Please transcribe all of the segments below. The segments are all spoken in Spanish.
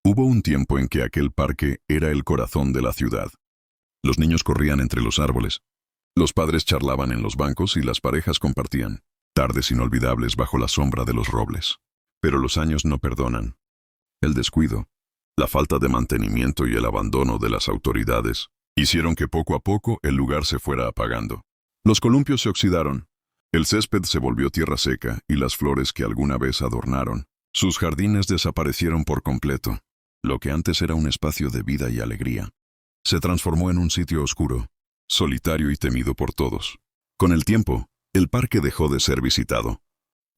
Hubo un tiempo en que aquel parque era el corazón de la ciudad. Los niños corrían entre los árboles, los padres charlaban en los bancos y las parejas compartían tardes inolvidables bajo la sombra de los robles. Pero los años no perdonan. El descuido, la falta de mantenimiento y el abandono de las autoridades hicieron que poco a poco el lugar se fuera apagando. Los columpios se oxidaron, el césped se volvió tierra seca y las flores que alguna vez adornaron sus jardines desaparecieron por completo. Lo que antes era un espacio de vida y alegría se transformó en un sitio oscuro, solitario y temido por todos. Con el tiempo, el parque dejó de ser visitado.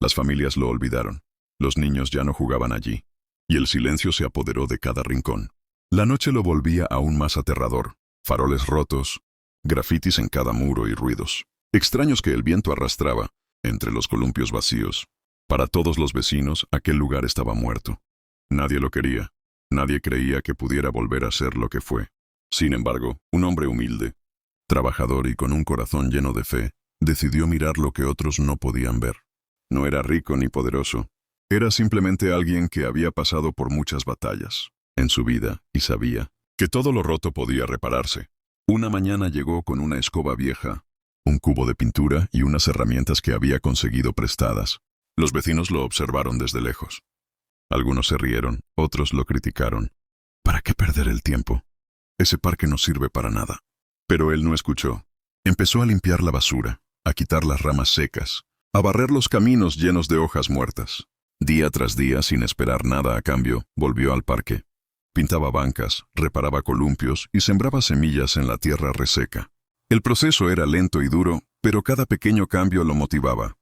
Las familias lo olvidaron, los niños ya no jugaban allí, y el silencio se apoderó de cada rincón. La noche lo volvía aún más aterrador, faroles rotos, grafitis en cada muro y ruidos extraños que el viento arrastraba entre los columpios vacíos. Para todos los vecinos, aquel lugar estaba muerto. Nadie lo quería, nadie creía que pudiera volver a ser lo que fue. Sin embargo, un hombre humilde, trabajador y con un corazón lleno de fe, decidió mirar lo que otros no podían ver. No era rico ni poderoso, era simplemente alguien que había pasado por muchas batallas en su vida y sabía que todo lo roto podía repararse. Una mañana llegó con una escoba vieja, un cubo de pintura y unas herramientas que había conseguido prestadas. Los vecinos lo observaron desde lejos. Algunos se rieron, otros lo criticaron. ¿Para qué perder el tiempo? Ese parque no sirve para nada. Pero él no escuchó. Empezó a limpiar la basura, a quitar las ramas secas, a barrer los caminos llenos de hojas muertas. Día tras día, sin esperar nada a cambio, volvió al parque. Pintaba bancas, reparaba columpios y sembraba semillas en la tierra reseca. El proceso era lento y duro, pero cada pequeño cambio lo motivaba.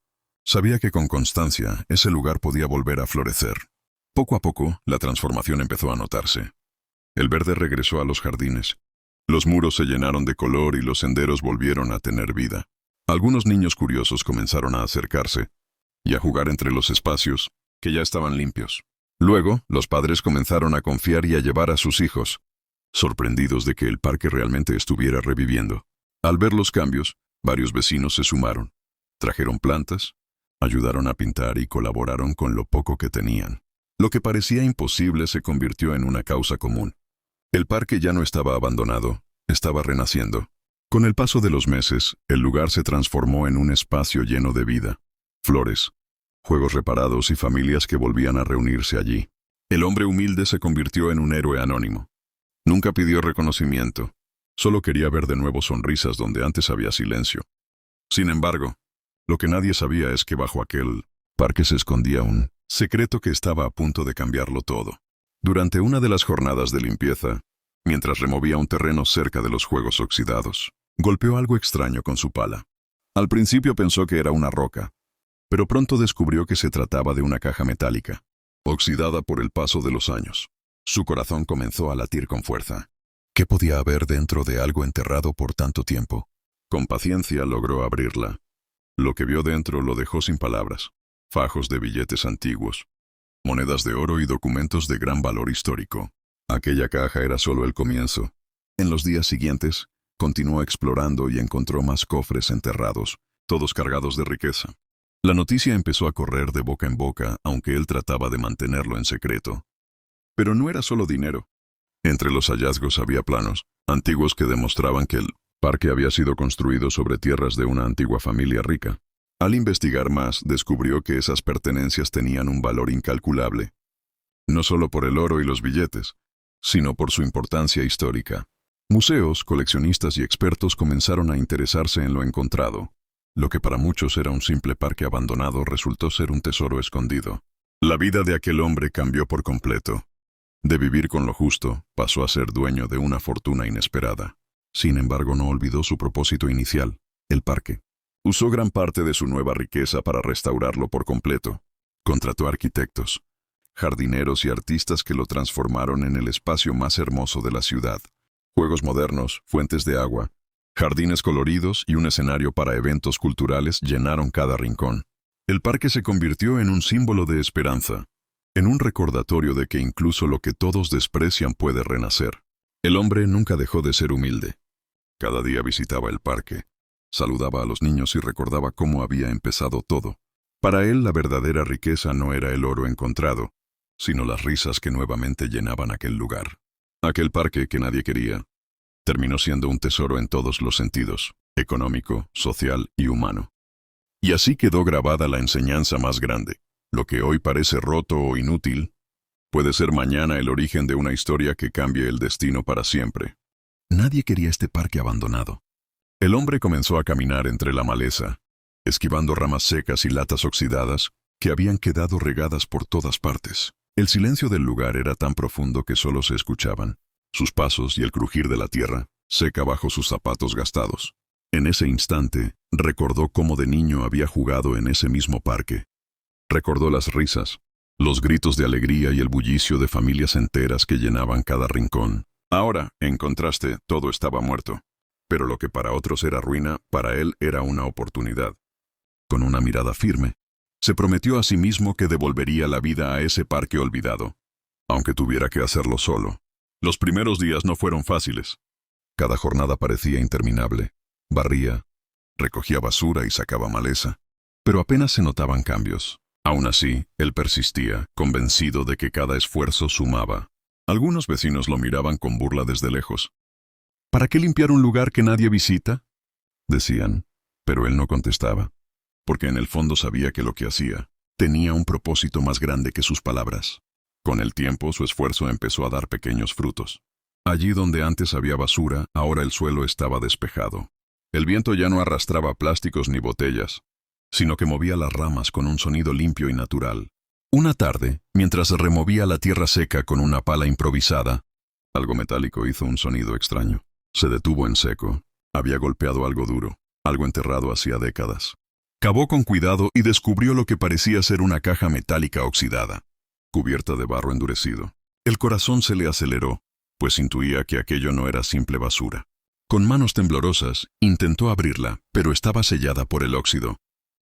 Sabía que con constancia ese lugar podía volver a florecer. Poco a poco, la transformación empezó a notarse. El verde regresó a los jardines. Los muros se llenaron de color y los senderos volvieron a tener vida. Algunos niños curiosos comenzaron a acercarse y a jugar entre los espacios que ya estaban limpios. Luego, los padres comenzaron a confiar y a llevar a sus hijos, sorprendidos de que el parque realmente estuviera reviviendo. Al ver los cambios, varios vecinos se sumaron. Trajeron plantas, ayudaron a pintar y colaboraron con lo poco que tenían. Lo que parecía imposible se convirtió en una causa común. El parque ya no estaba abandonado, estaba renaciendo. Con el paso de los meses, el lugar se transformó en un espacio lleno de vida. Flores, juegos reparados y familias que volvían a reunirse allí. El hombre humilde se convirtió en un héroe anónimo. Nunca pidió reconocimiento, solo quería ver de nuevo sonrisas donde antes había silencio. Sin embargo, lo que nadie sabía es que bajo aquel parque se escondía un secreto que estaba a punto de cambiarlo todo. Durante una de las jornadas de limpieza, mientras removía un terreno cerca de los juegos oxidados, golpeó algo extraño con su pala. Al principio pensó que era una roca, pero pronto descubrió que se trataba de una caja metálica, oxidada por el paso de los años. Su corazón comenzó a latir con fuerza. ¿Qué podía haber dentro de algo enterrado por tanto tiempo? Con paciencia logró abrirla. Lo que vio dentro lo dejó sin palabras. Fajos de billetes antiguos, monedas de oro y documentos de gran valor histórico. Aquella caja era solo el comienzo. En los días siguientes, continuó explorando y encontró más cofres enterrados, todos cargados de riqueza. La noticia empezó a correr de boca en boca, aunque él trataba de mantenerlo en secreto. Pero no era solo dinero. Entre los hallazgos había planos antiguos que demostraban que el parque había sido construido sobre tierras de una antigua familia rica. Al investigar más, descubrió que esas pertenencias tenían un valor incalculable, no solo por el oro y los billetes, sino por su importancia histórica. Museos, coleccionistas y expertos comenzaron a interesarse en lo encontrado. Lo que para muchos era un simple parque abandonado resultó ser un tesoro escondido. La vida de aquel hombre cambió por completo. De vivir con lo justo, pasó a ser dueño de una fortuna inesperada. Sin embargo, no olvidó su propósito inicial, el parque. Usó gran parte de su nueva riqueza para restaurarlo por completo. Contrató arquitectos, jardineros y artistas que lo transformaron en el espacio más hermoso de la ciudad. Juegos modernos, fuentes de agua, jardines coloridos y un escenario para eventos culturales llenaron cada rincón. El parque se convirtió en un símbolo de esperanza, en un recordatorio de que incluso lo que todos desprecian puede renacer. El hombre nunca dejó de ser humilde. Cada día visitaba el parque, saludaba a los niños y recordaba cómo había empezado todo. Para él, la verdadera riqueza no era el oro encontrado, sino las risas que nuevamente llenaban aquel lugar. Aquel parque que nadie quería terminó siendo un tesoro en todos los sentidos, económico, social y humano. Y así quedó grabada la enseñanza más grande. Lo que hoy parece roto o inútil, puede ser mañana el origen de una historia que cambie el destino para siempre. Nadie quería este parque abandonado. El hombre comenzó a caminar entre la maleza, esquivando ramas secas y latas oxidadas que habían quedado regadas por todas partes. El silencio del lugar era tan profundo que solo se escuchaban sus pasos y el crujir de la tierra, seca bajo sus zapatos gastados. En ese instante, recordó cómo de niño había jugado en ese mismo parque. Recordó las risas, los gritos de alegría y el bullicio de familias enteras que llenaban cada rincón. Ahora, en contraste, todo estaba muerto. Pero lo que para otros era ruina, para él era una oportunidad. Con una mirada firme, se prometió a sí mismo que devolvería la vida a ese parque olvidado, aunque tuviera que hacerlo solo. Los primeros días no fueron fáciles. Cada jornada parecía interminable. Barría, recogía basura y sacaba maleza. Pero apenas se notaban cambios. Aún así, él persistía, convencido de que cada esfuerzo sumaba. Algunos vecinos lo miraban con burla desde lejos. ¿Para qué limpiar un lugar que nadie visita?, decían, pero él no contestaba, porque en el fondo sabía que lo que hacía tenía un propósito más grande que sus palabras. Con el tiempo, su esfuerzo empezó a dar pequeños frutos. Allí donde antes había basura, ahora el suelo estaba despejado. El viento ya no arrastraba plásticos ni botellas, sino que movía las ramas con un sonido limpio y natural. Una tarde, mientras removía la tierra seca con una pala improvisada, algo metálico hizo un sonido extraño. Se detuvo en seco. Había golpeado algo duro, algo enterrado hacía décadas. Cavó con cuidado y descubrió lo que parecía ser una caja metálica oxidada, cubierta de barro endurecido. El corazón se le aceleró, pues intuía que aquello no era simple basura. Con manos temblorosas, intentó abrirla, pero estaba sellada por el óxido.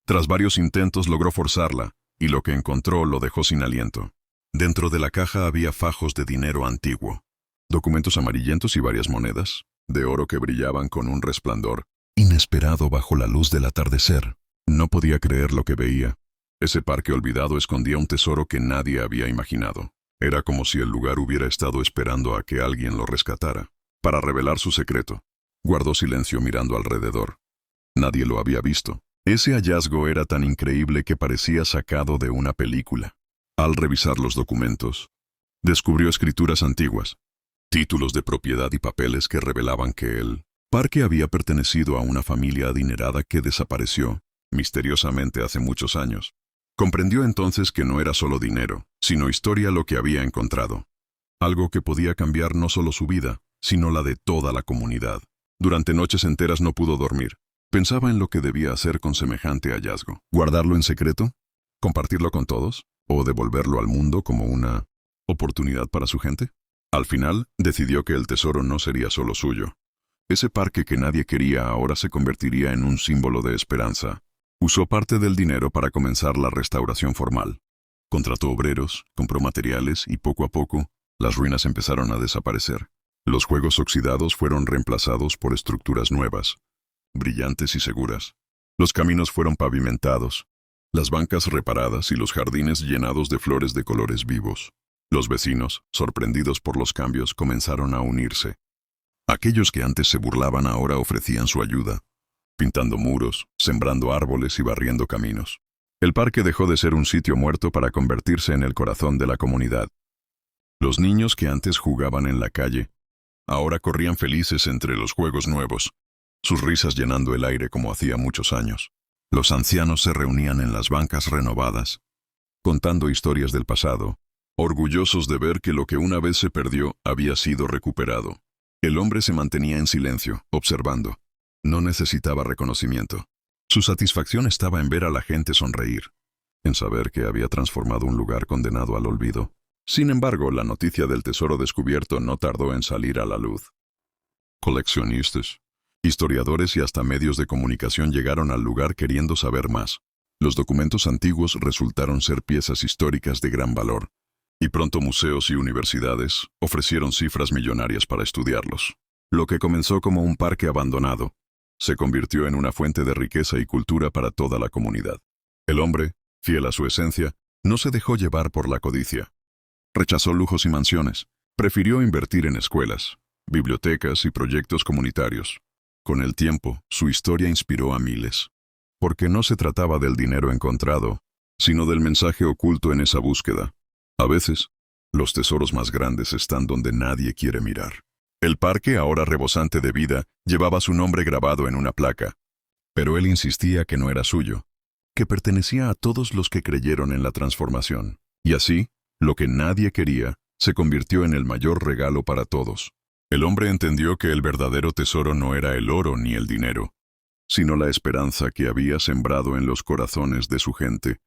Tras varios intentos logró forzarla, y lo que encontró lo dejó sin aliento. Dentro de la caja había fajos de dinero antiguo, documentos amarillentos y varias monedas, de oro que brillaban con un resplandor inesperado bajo la luz del atardecer. No podía creer lo que veía. Ese parque olvidado escondía un tesoro que nadie había imaginado. Era como si el lugar hubiera estado esperando a que alguien lo rescatara. Para revelar su secreto, guardó silencio mirando alrededor. Nadie lo había visto. Ese hallazgo era tan increíble que parecía sacado de una película. Al revisar los documentos, descubrió escrituras antiguas, títulos de propiedad y papeles que revelaban que el parque había pertenecido a una familia adinerada que desapareció misteriosamente hace muchos años. Comprendió entonces que no era solo dinero, sino historia lo que había encontrado. Algo que podía cambiar no solo su vida, sino la de toda la comunidad. Durante noches enteras no pudo dormir. Pensaba en lo que debía hacer con semejante hallazgo. ¿Guardarlo en secreto? ¿Compartirlo con todos? ¿O devolverlo al mundo como una oportunidad para su gente? Al final, decidió que el tesoro no sería solo suyo. Ese parque que nadie quería ahora se convertiría en un símbolo de esperanza. Usó parte del dinero para comenzar la restauración formal. Contrató obreros, compró materiales y poco a poco, las ruinas empezaron a desaparecer. Los juegos oxidados fueron reemplazados por estructuras nuevas, brillantes y seguras. Los caminos fueron pavimentados, las bancas reparadas y los jardines llenados de flores de colores vivos. Los vecinos, sorprendidos por los cambios, comenzaron a unirse. Aquellos que antes se burlaban ahora ofrecían su ayuda, pintando muros, sembrando árboles y barriendo caminos. El parque dejó de ser un sitio muerto para convertirse en el corazón de la comunidad. Los niños que antes jugaban en la calle, ahora corrían felices entre los juegos nuevos, sus risas llenando el aire como hacía muchos años. Los ancianos se reunían en las bancas renovadas, contando historias del pasado, orgullosos de ver que lo que una vez se perdió había sido recuperado. El hombre se mantenía en silencio, observando. No necesitaba reconocimiento. Su satisfacción estaba en ver a la gente sonreír, en saber que había transformado un lugar condenado al olvido. Sin embargo, la noticia del tesoro descubierto no tardó en salir a la luz. Coleccionistas, historiadores y hasta medios de comunicación llegaron al lugar queriendo saber más. Los documentos antiguos resultaron ser piezas históricas de gran valor, y pronto museos y universidades ofrecieron cifras millonarias para estudiarlos. Lo que comenzó como un parque abandonado, se convirtió en una fuente de riqueza y cultura para toda la comunidad. El hombre, fiel a su esencia, no se dejó llevar por la codicia. Rechazó lujos y mansiones. Prefirió invertir en escuelas, bibliotecas y proyectos comunitarios. Con el tiempo, su historia inspiró a miles. Porque no se trataba del dinero encontrado, sino del mensaje oculto en esa búsqueda. A veces, los tesoros más grandes están donde nadie quiere mirar. El parque, ahora rebosante de vida, llevaba su nombre grabado en una placa. Pero él insistía que no era suyo, que pertenecía a todos los que creyeron en la transformación. Y así, lo que nadie quería, se convirtió en el mayor regalo para todos. El hombre entendió que el verdadero tesoro no era el oro ni el dinero, sino la esperanza que había sembrado en los corazones de su gente.